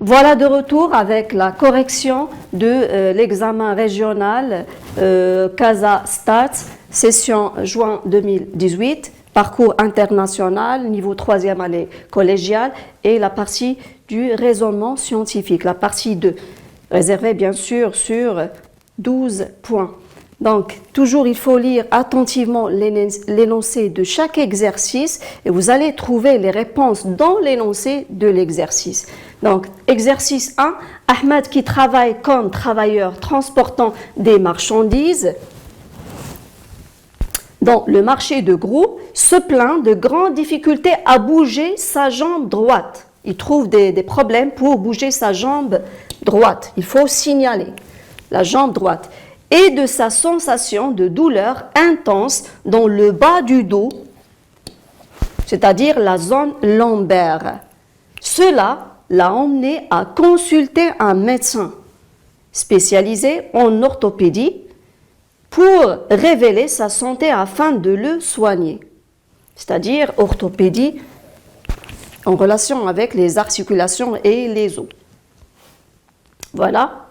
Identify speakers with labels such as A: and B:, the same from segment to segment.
A: Voilà de retour avec la correction de l'examen régional CASA Stats, session juin 2018, parcours international, niveau 3e année collégiale et la partie du raisonnement scientifique, la partie 2, réservée bien sûr sur 12 points. Donc, toujours, il faut lire attentivement l'énoncé de chaque exercice et vous allez trouver les réponses dans l'énoncé de l'exercice. Donc, exercice 1, Ahmed qui travaille comme travailleur transportant des marchandises dans le marché de gros se plaint de grandes difficultés à bouger sa jambe droite. Il trouve des problèmes pour bouger sa jambe droite. Il faut signaler la jambe droite. Et de sa sensation de douleur intense dans le bas du dos, c'est-à-dire la zone lombaire. Cela l'a emmené à consulter un médecin spécialisé en orthopédie pour révéler sa santé afin de le soigner. C'est-à-dire orthopédie en relation avec les articulations et les os. Voilà.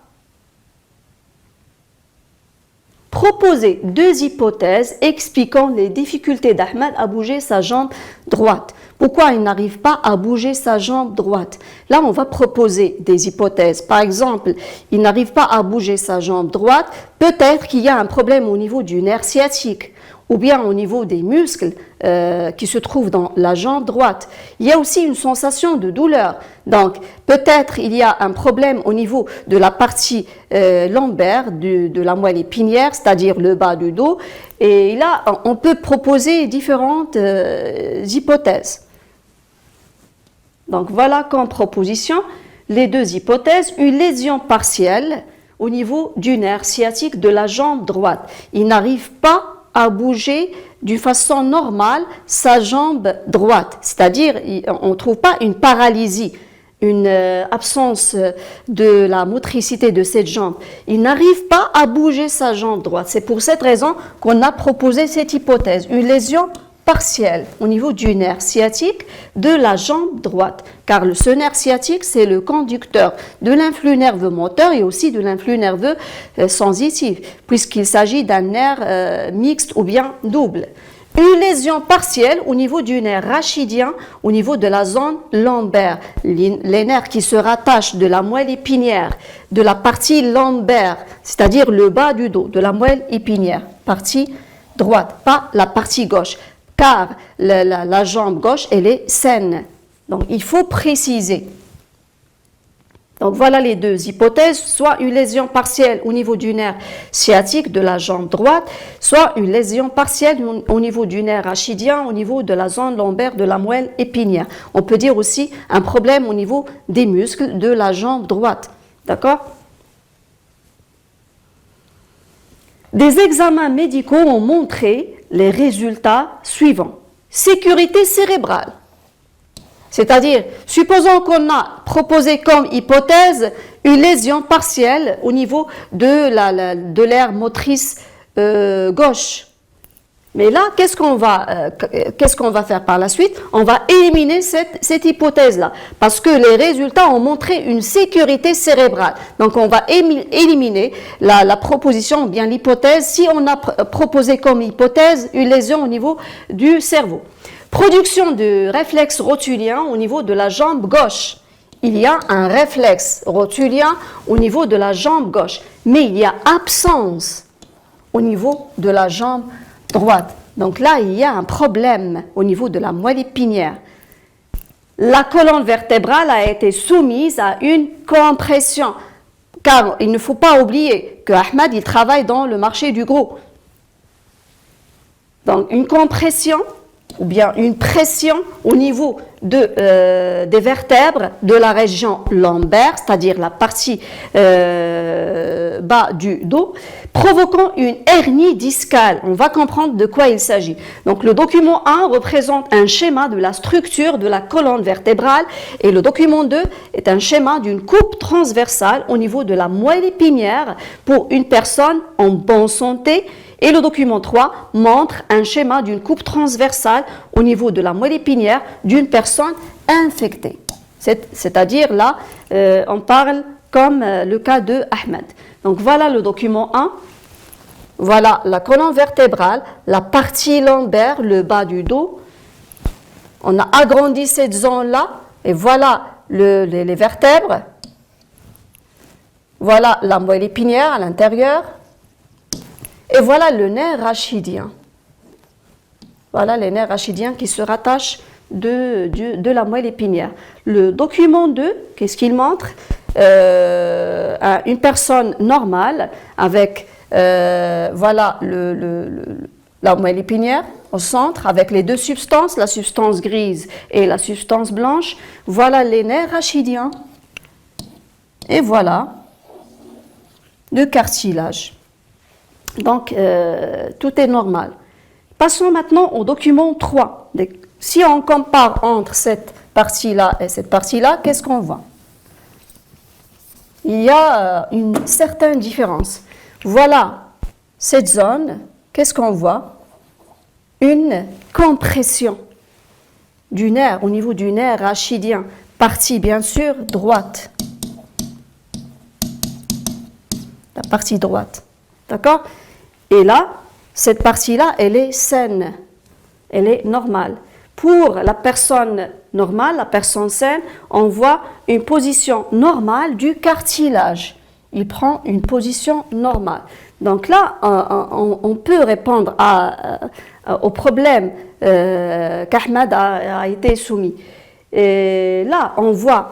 A: Proposer 2 hypothèses expliquant les difficultés d'Ahmed à bouger sa jambe droite. Pourquoi il n'arrive pas à bouger sa jambe droite? Là, on va proposer des hypothèses. Par exemple, il n'arrive pas à bouger sa jambe droite. Peut-être qu'il y a un problème au niveau du nerf sciatique ou bien au niveau des muscles qui se trouvent dans la jambe droite. Il y a aussi une sensation de douleur. Donc, peut-être il y a un problème au niveau de la partie lombaire de la moelle épinière, c'est-à-dire le bas du dos. Et là, on peut proposer différentes hypothèses. Donc, voilà comme proposition les 2 hypothèses. Une lésion partielle au niveau du nerf sciatique de la jambe droite. Il n'arrive pas à bouger d'une façon normale sa jambe droite. C'est-à-dire, on ne trouve pas une paralysie, une absence de la motricité de cette jambe. Il n'arrive pas à bouger sa jambe droite. C'est pour cette raison qu'on a proposé cette hypothèse. Une lésion partielle au niveau du nerf sciatique de la jambe droite. Car ce nerf sciatique, c'est le conducteur de l'influx nerveux moteur et aussi de l'influx nerveux sensitif, puisqu'il s'agit d'un nerf mixte ou bien double. Une lésion partielle au niveau du nerf rachidien, au niveau de la zone lombaire. Les nerfs qui se rattachent de la moelle épinière, de la partie lombaire, c'est-à-dire le bas du dos, de la moelle épinière, partie droite, pas la partie gauche. Car la jambe gauche, elle est saine. Donc, il faut préciser. Donc, voilà les 2 hypothèses, soit une lésion partielle au niveau du nerf sciatique de la jambe droite, soit une lésion partielle au niveau du nerf rachidien, au niveau de la zone lombaire de la moelle épinière. On peut dire aussi un problème au niveau des muscles de la jambe droite. D'accord ? Des examens médicaux ont montré les résultats suivants. Sécurité cérébrale. C'est-à-dire, supposons qu'on a proposé comme hypothèse une lésion partielle au niveau de l'aire motrice gauche. Mais là, qu'est-ce qu'on va faire par la suite? On va éliminer cette hypothèse-là, parce que les résultats ont montré une sécurité cérébrale. Donc, on va éliminer la proposition, ou bien l'hypothèse, si on a proposé comme hypothèse une lésion au niveau du cerveau. Production de réflexe rotulien au niveau de la jambe gauche. Il y a un réflexe rotulien au niveau de la jambe gauche, mais il y a absence au niveau de la jambe droite. Donc là, il y a un problème au niveau de la moelle épinière. La colonne vertébrale a été soumise à une compression, car il ne faut pas oublier que Ahmed, il travaille dans le marché du gros. Donc une compression ou bien une pression au niveau des vertèbres de la région lombaire, c'est-à-dire la partie bas du dos, provoquant une hernie discale. On va comprendre de quoi il s'agit. Donc le document 1 représente un schéma de la structure de la colonne vertébrale et le document 2 est un schéma d'une coupe transversale au niveau de la moelle épinière pour une personne en bonne santé. Et le document 3 montre un schéma d'une coupe transversale au niveau de la moelle épinière d'une personne infectée. C'est-à-dire là, on parle comme le cas de Ahmed. Donc voilà le document 1. Voilà la colonne vertébrale, la partie lombaire, le bas du dos. On a agrandi cette zone-là et voilà les vertèbres. Voilà la moelle épinière à l'intérieur. Et voilà le nerf rachidien. Voilà les nerfs rachidiens qui se rattachent de la moelle épinière. Le document 2, qu'est-ce qu'il montre? Une personne normale avec voilà la moelle épinière au centre avec les deux substances, la substance grise et la substance blanche. Voilà les nerfs rachidiens. Et voilà le cartilage. Donc, tout est normal. Passons maintenant au document 3. Si on compare entre cette partie-là et cette partie-là, qu'est-ce qu'on voit? Il y a une certaine différence. Voilà cette zone, qu'est-ce qu'on voit? Une compression du nerf, au niveau du nerf rachidien, partie bien sûr droite. La partie droite, d'accord? Et là, cette partie-là, elle est saine, elle est normale. Pour la personne normale, la personne saine, on voit une position normale du cartilage. Il prend une position normale. Donc là, on peut répondre au problème qu'Ahmed a été soumis. Et là, on voit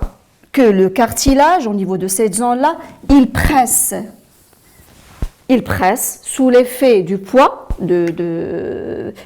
A: que le cartilage, au niveau de cette zone-là, il presse. Il presse sous l'effet du poids,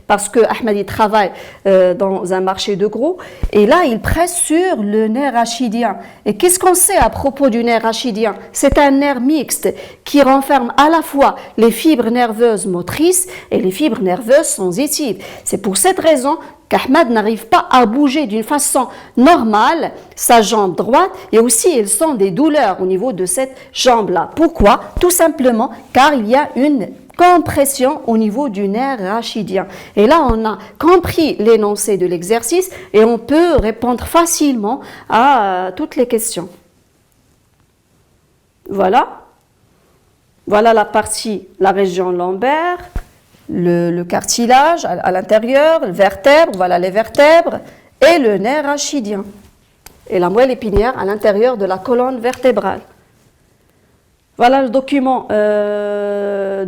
A: parce que Ahmed il travaille dans un marché de gros, et là il presse sur le nerf rachidien. Et qu'est-ce qu'on sait à propos du nerf rachidien? C'est un nerf mixte qui renferme à la fois les fibres nerveuses motrices et les fibres nerveuses sensitives. C'est pour cette raison qu'Ahmed n'arrive pas à bouger d'une façon normale sa jambe droite, et aussi il sent des douleurs au niveau de cette jambe-là. Pourquoi? Tout simplement car il y a une compression au niveau du nerf rachidien. Et là, on a compris l'énoncé de l'exercice et on peut répondre facilement à toutes les questions. Voilà. Voilà la partie, la région lombaire, le cartilage à l'intérieur, les vertèbres, voilà les vertèbres, et le nerf rachidien, et la moelle épinière à l'intérieur de la colonne vertébrale. Voilà le document 2,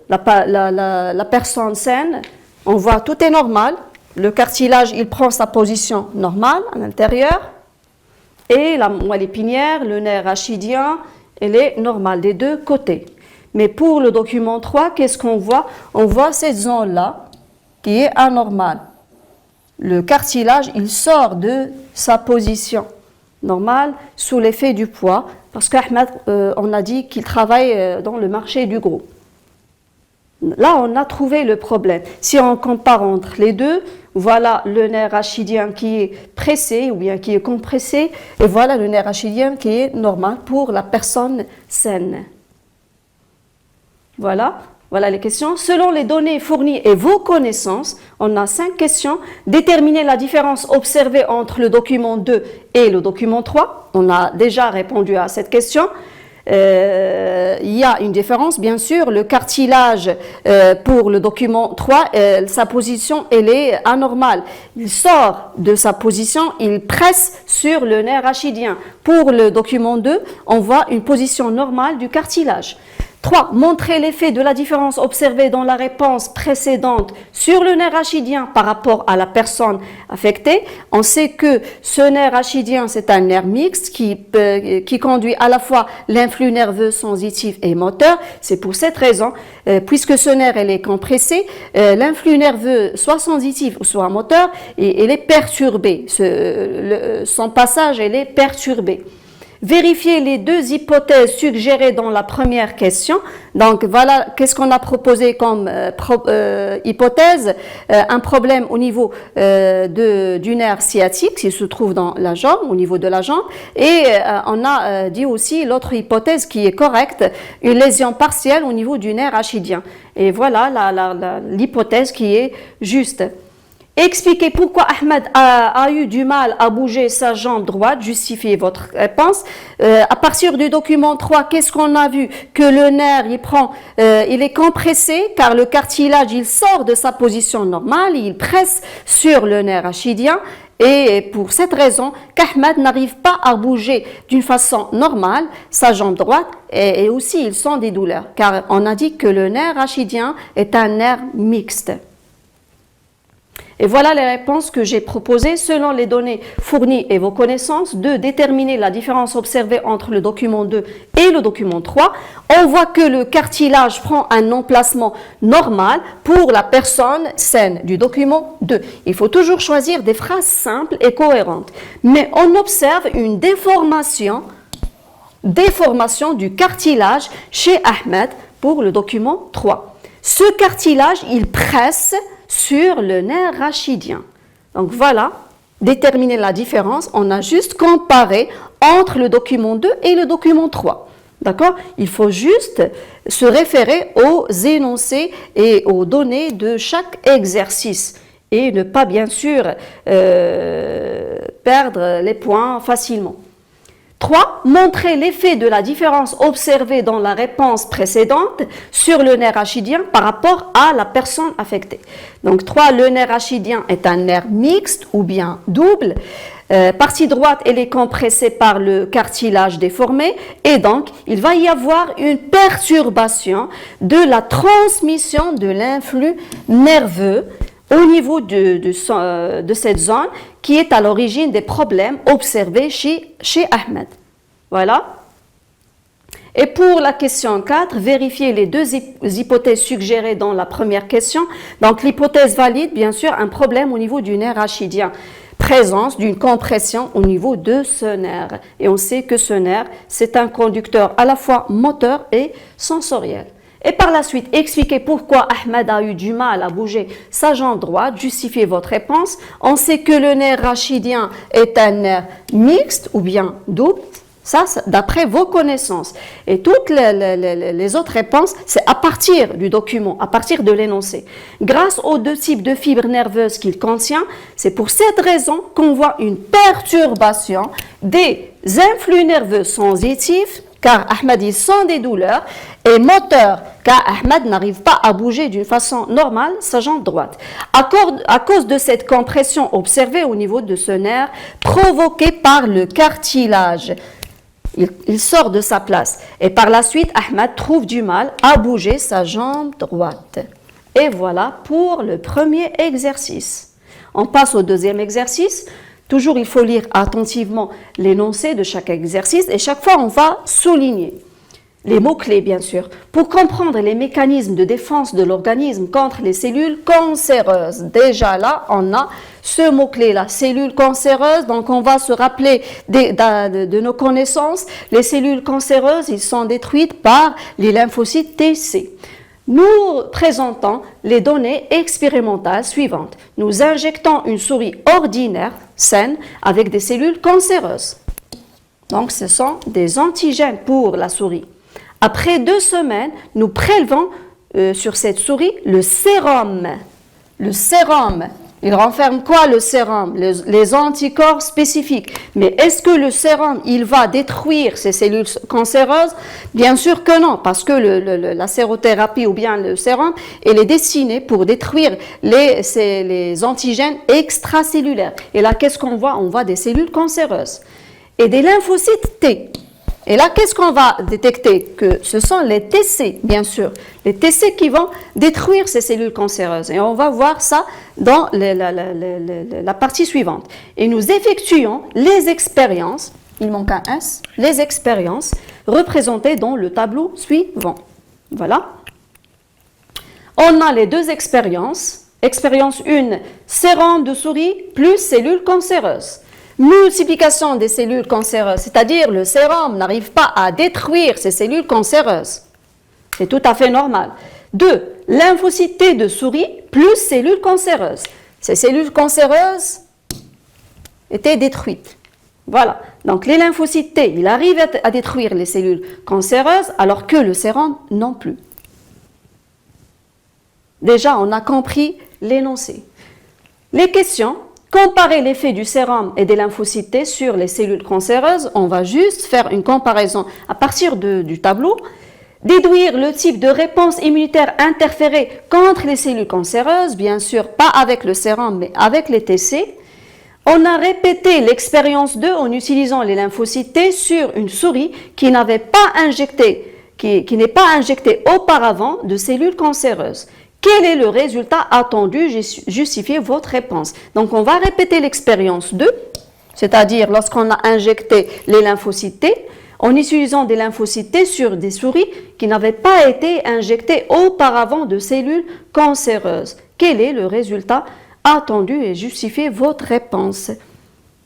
A: la personne saine, on voit tout est normal, le cartilage il prend sa position normale à l'intérieur, et la moelle épinière, le nerf rachidien, elle est normale des deux côtés. Mais pour le document 3, qu'est-ce qu'on voit? On voit cette zone-là qui est anormale. Le cartilage, il sort de sa position normale sous l'effet du poids, parce qu'Ahmed, on a dit qu'il travaille dans le marché du gros. Là, on a trouvé le problème. Si on compare entre les deux, voilà le nerf rachidien qui est pressé ou bien qui est compressé, et voilà le nerf rachidien qui est normal pour la personne saine. Voilà les questions. Selon les données fournies et vos connaissances, on a 5 questions. Déterminer la différence observée entre le document 2 et le document 3. On a déjà répondu à cette question. Il y a une différence, bien sûr. Le cartilage pour le document 3, sa position, elle est anormale. Il sort de sa position, il presse sur le nerf rachidien. Pour le document 2, on voit une position normale du cartilage. 3. Montrer l'effet de la différence observée dans la réponse précédente sur le nerf rachidien par rapport à la personne affectée. On sait que ce nerf rachidien, c'est un nerf mixte qui conduit à la fois l'influx nerveux sensitif et moteur. C'est pour cette raison, puisque ce nerf elle est compressé, l'influx nerveux soit sensitif ou soit moteur, et elle est perturbée. Son passage, elle est perturbée. Vérifier les deux hypothèses suggérées dans la première question. Donc voilà, qu'est-ce qu'on a proposé comme hypothèse? Un problème au niveau du nerf sciatique qui se trouve dans la jambe, au niveau de la jambe. Et on a dit aussi l'autre hypothèse qui est correcte, une lésion partielle au niveau du nerf rachidien. Et voilà l'hypothèse qui est juste. Expliquez pourquoi Ahmed a eu du mal à bouger sa jambe droite. Justifiez votre réponse. À partir du document 3, qu'est-ce qu'on a vu? Que le nerf, il est compressé car le cartilage, il sort de sa position normale, il presse sur le nerf rachidien. Et pour cette raison, qu'Ahmed n'arrive pas à bouger d'une façon normale sa jambe droite et aussi il sent des douleurs car on a dit que le nerf rachidien est un nerf mixte. Et voilà les réponses que j'ai proposées selon les données fournies et vos connaissances de déterminer la différence observée entre le document 2 et le document 3. On voit que le cartilage prend un emplacement normal pour la personne saine du document 2. Il faut toujours choisir des phrases simples et cohérentes. Mais on observe une déformation du cartilage chez Ahmed pour le document 3. Ce cartilage, il presse sur le nerf rachidien. Donc voilà, déterminer la différence, on a juste comparé entre le document 2 et le document 3. D'accord? Il faut juste se référer aux énoncés et aux données de chaque exercice et ne pas bien sûr perdre les points facilement. 3. Montrer l'effet de la différence observée dans la réponse précédente sur le nerf rachidien par rapport à la personne affectée. Donc 3. Le nerf rachidien est un nerf mixte ou bien double. Partie droite, elle est compressée par le cartilage déformé et donc il va y avoir une perturbation de la transmission de l'influx nerveux au niveau de cette zone qui est à l'origine des problèmes observés chez Ahmed. Voilà. Et pour la question 4, vérifiez les deux hypothèses suggérées dans la première question. Donc l'hypothèse valide, bien sûr, un problème au niveau du nerf rachidien. Présence d'une compression au niveau de ce nerf. Et on sait que ce nerf, c'est un conducteur à la fois moteur et sensoriel. Et par la suite, expliquez pourquoi Ahmed a eu du mal à bouger sa jambe droite, justifiez votre réponse. On sait que le nerf rachidien est un nerf mixte ou bien double, ça d'après vos connaissances. Et toutes les autres réponses, c'est à partir du document, à partir de l'énoncé. Grâce aux deux types de fibres nerveuses qu'il contient, c'est pour cette raison qu'on voit une perturbation des influx nerveux sensitifs, car Ahmed il sent des douleurs, et moteur, car Ahmed n'arrive pas à bouger d'une façon normale sa jambe droite. À cause de cette compression observée au niveau de ce nerf, provoquée par le cartilage, il sort de sa place. Et par la suite, Ahmed trouve du mal à bouger sa jambe droite. Et voilà pour le premier exercice. On passe au deuxième exercice. Toujours, il faut lire attentivement l'énoncé de chaque exercice et chaque fois, on va souligner les mots-clés, bien sûr, pour comprendre les mécanismes de défense de l'organisme contre les cellules cancéreuses. Déjà là, on a ce mot-clé-là, cellules cancéreuses. Donc, on va se rappeler de nos connaissances. Les cellules cancéreuses, ils sont détruites par les lymphocytes TC. Nous présentons les données expérimentales suivantes. Nous injectons une souris ordinaire, saine, avec des cellules cancéreuses. Donc, ce sont des antigènes pour la souris. Après 2 semaines, nous prélevons sur cette souris le sérum. Le sérum, il renferme quoi le sérum? Les anticorps spécifiques. Mais est-ce que le sérum, il va détruire ces cellules cancéreuses? Bien sûr que non, parce que la sérothérapie ou bien le sérum, il est destiné pour détruire les antigènes extracellulaires. Et là, qu'est-ce qu'on voit? On voit des cellules cancéreuses et des lymphocytes T. Et là, qu'est-ce qu'on va détecter? Que ce sont les TC, bien sûr. Les TC qui vont détruire ces cellules cancéreuses. Et on va voir ça dans la partie suivante. Et nous effectuons les expériences, il manque un S, les expériences représentées dans le tableau suivant. Voilà. On a les deux expériences. Expérience 1, sérum de souris plus cellules cancéreuses. Multiplication des cellules cancéreuses, c'est-à-dire le sérum n'arrive pas à détruire ces cellules cancéreuses. C'est tout à fait normal. 2. Lymphocytes T de souris plus cellules cancéreuses. Ces cellules cancéreuses étaient détruites. Voilà. Donc les lymphocytes T, il arrive à détruire les cellules cancéreuses alors que le sérum non plus. Déjà, on a compris l'énoncé. Les questions. Comparer l'effet du sérum et des lymphocytes T sur les cellules cancéreuses. On va juste faire une comparaison à partir du tableau. Déduire le type de réponse immunitaire interférée contre les cellules cancéreuses, bien sûr pas avec le sérum mais avec les TC. On a répété l'expérience 2 en utilisant les lymphocytes T sur une souris qui n'avait pas injecté, qui n'est pas injectée auparavant de cellules cancéreuses. Quel est le résultat attendu? Justifiez votre réponse. Donc on va répéter l'expérience 2, c'est-à-dire lorsqu'on a injecté les lymphocytes T, en utilisant des lymphocytes T sur des souris qui n'avaient pas été injectées auparavant de cellules cancéreuses. Quel est le résultat attendu et justifiez votre réponse?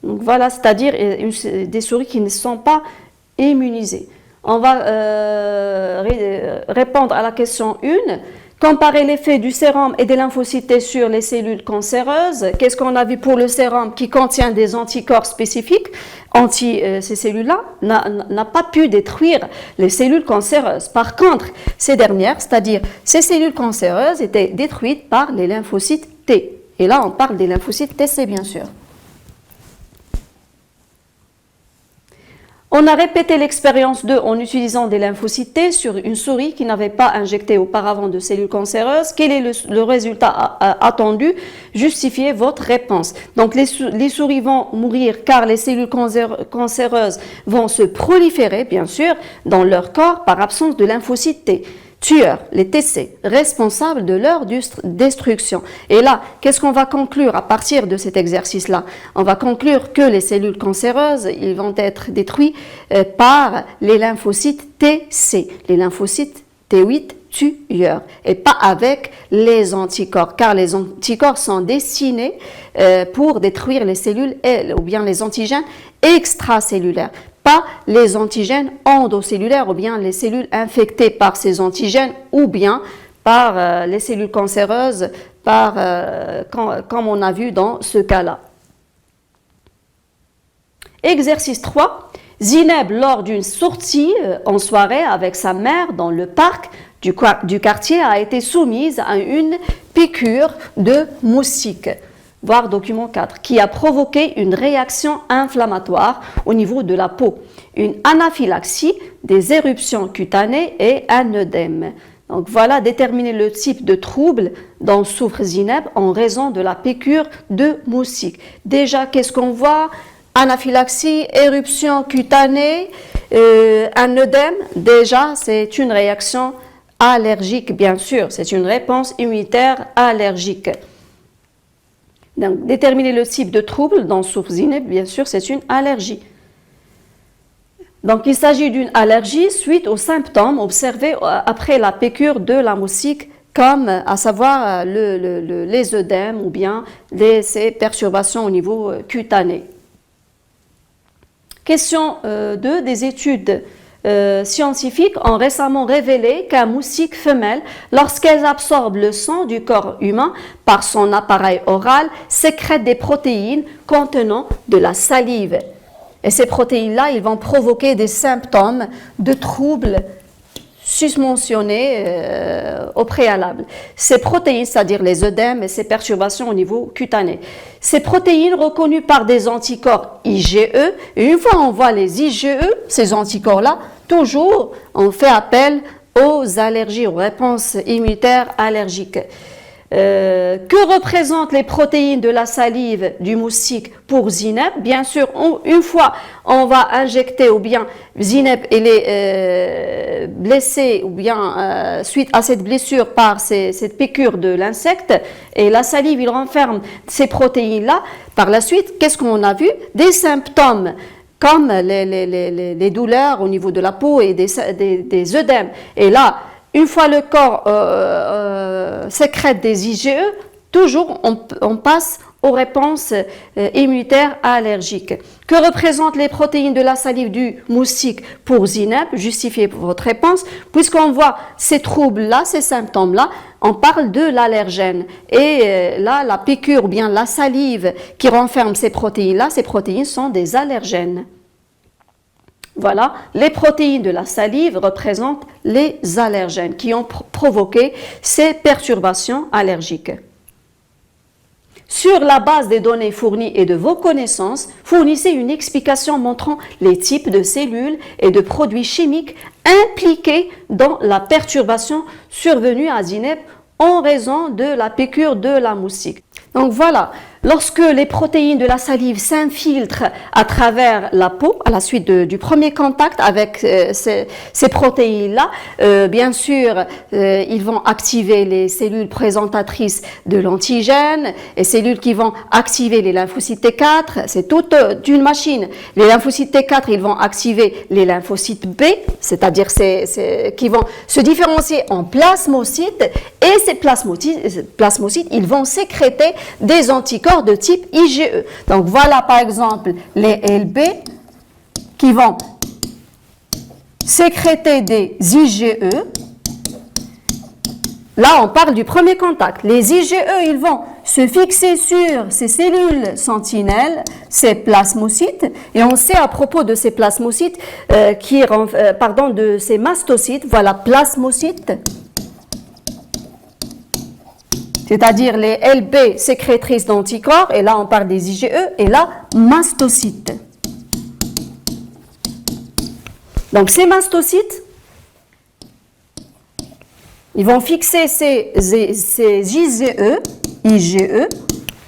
A: Donc voilà, c'est-à-dire des souris qui ne sont pas immunisées. On va répondre à la question 1. Comparer l'effet du sérum et des lymphocytes T sur les cellules cancéreuses. Qu'est-ce qu'on a vu pour le sérum qui contient des anticorps spécifiques ces cellules-là n'a pas pu détruire les cellules cancéreuses. Par contre, ces dernières, c'est-à-dire ces cellules cancéreuses, étaient détruites par les lymphocytes T. Et là, on parle des lymphocytes TC, bien sûr. On a répété l'expérience 2 en utilisant des lymphocytes T sur une souris qui n'avait pas injecté auparavant de cellules cancéreuses. Quel est le résultat attendu? Justifiez votre réponse. Donc les souris vont mourir car les cellules cancéreuses vont se proliférer, bien sûr, dans leur corps par absence de lymphocytes T. Tueurs, les TC, responsables de leur destruction. Et là, qu'est-ce qu'on va conclure à partir de cet exercice-là? On va conclure que les cellules cancéreuses, ils vont être détruits par les lymphocytes TC, les lymphocytes T8 tueurs, et pas avec les anticorps, car les anticorps sont destinés pour détruire les cellules ou bien les antigènes extracellulaires, pas les antigènes endocellulaires ou bien les cellules infectées par ces antigènes ou bien par les cellules cancéreuses, comme on a vu dans ce cas-là. Exercice 3. Zineb, lors d'une sortie en soirée avec sa mère dans le parc du quartier, a été soumise à une piqûre de moustique. Voir document 4, qui a provoqué une réaction inflammatoire au niveau de la peau, une anaphylaxie, des éruptions cutanées et un œdème. Donc voilà, déterminer le type de trouble dont souffre Zineb en raison de la piqûre de moustique. Déjà, qu'est-ce qu'on voit? Anaphylaxie, éruption cutanée, un œdème. Déjà, c'est une réaction allergique, bien sûr, c'est une réponse immunitaire allergique. Donc, déterminer le type de trouble dont souffre Zineb, bien sûr, c'est une allergie. Donc, il s'agit d'une allergie suite aux symptômes observés après la piqûre de la moustique, comme à savoir les œdèmes ou bien ces perturbations au niveau cutané. Question 2. Des études scientifiques ont récemment révélé qu'un moustique femelle, lorsqu'elle absorbe le sang du corps humain par son appareil oral, sécrète des protéines contenant de la salive. Et ces protéines-là, ils vont provoquer des symptômes de troubles susmentionnés au préalable. Ces protéines, c'est-à-dire les œdèmes et ces perturbations au niveau cutané. Ces protéines reconnues par des anticorps IgE, et une fois on voit les IgE, ces anticorps-là, toujours on fait appel aux allergies, aux réponses immunitaires allergiques. Que représentent les protéines de la salive du moustique pour Zineb? Bien sûr, une fois on va injecter ou bien Zineb est blessé ou bien suite à cette blessure par cette piqûre de l'insecte et la salive il renferme ces protéines-là. Par la suite, qu'est-ce qu'on a vu? Des symptômes comme les douleurs au niveau de la peau et des œdèmes. Et là, une fois le corps sécrète des IgE, toujours on passe aux réponses immunitaires allergiques. Que représentent les protéines de la salive du moustique pour Zineb? Justifiez votre réponse. Puisqu'on voit ces troubles-là, ces symptômes-là, on parle de l'allergène. Et là, la piqûre ou bien la salive qui renferme ces protéines-là, ces protéines sont des allergènes. Voilà, les protéines de la salive représentent les allergènes qui ont provoqué ces perturbations allergiques. sur la base des données fournies et de vos connaissances, fournissez une explication montrant les types de cellules et de produits chimiques impliqués dans la perturbation survenue à Zineb en raison de la piqûre de la moustique. Donc voilà, lorsque les protéines de la salive s'infiltrent à travers la peau, à la suite du premier contact avec ces protéines-là, bien sûr, ils vont activer les cellules présentatrices de l'antigène, les cellules qui vont activer les lymphocytes T4, c'est toute une machine. Les lymphocytes T4, ils vont activer les lymphocytes B, c'est-à-dire qui vont se différencier en plasmocytes, et ces plasmocytes, ils vont sécréter des anticorps de type IgE. Donc voilà par exemple les LB qui vont sécréter des IgE. Là, on parle du premier contact. Les IgE, ils vont se fixer sur ces cellules sentinelles, ces plasmocytes, et on sait à propos de ces plasmocytes, de ces mastocytes, voilà, plasmocytes, c'est-à-dire les LB sécrétrices d'anticorps, et là on parle des IgE, et là mastocytes. Donc ces mastocytes, ils vont fixer ces IgE,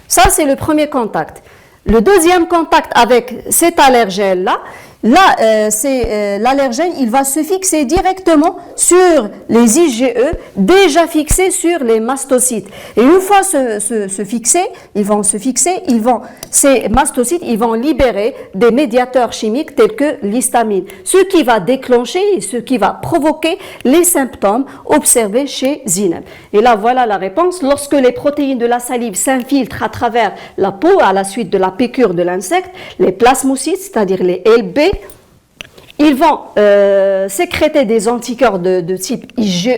A: ça c'est le premier contact. Le deuxième contact avec cet allergène-là, l'allergène, il va se fixer directement sur les IgE déjà fixés sur les mastocytes. Et une fois ces mastocytes, ils vont libérer des médiateurs chimiques tels que l'histamine, ce qui va déclencher et ce qui va provoquer les symptômes observés chez Zineb. Et là, voilà la réponse. Lorsque les protéines de la salive s'infiltrent à travers la peau à la suite de la piqûre de l'insecte, les plasmocytes, c'est-à-dire les LB, ils vont sécréter des anticorps de type IgE,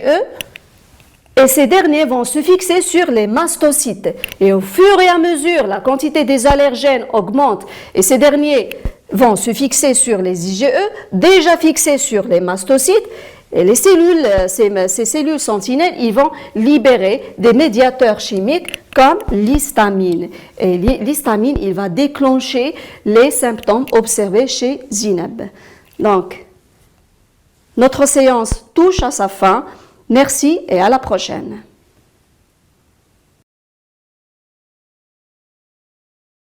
A: et ces derniers vont se fixer sur les mastocytes. Et au fur et à mesure, la quantité des allergènes augmente, et ces derniers vont se fixer sur les IgE, déjà fixés sur les mastocytes, et les cellules, ces cellules sentinelles, ils vont libérer des médiateurs chimiques comme l'histamine. Et l'histamine, il va déclencher les symptômes observés chez Zineb. Donc, notre séance touche à sa fin. Merci et à la prochaine.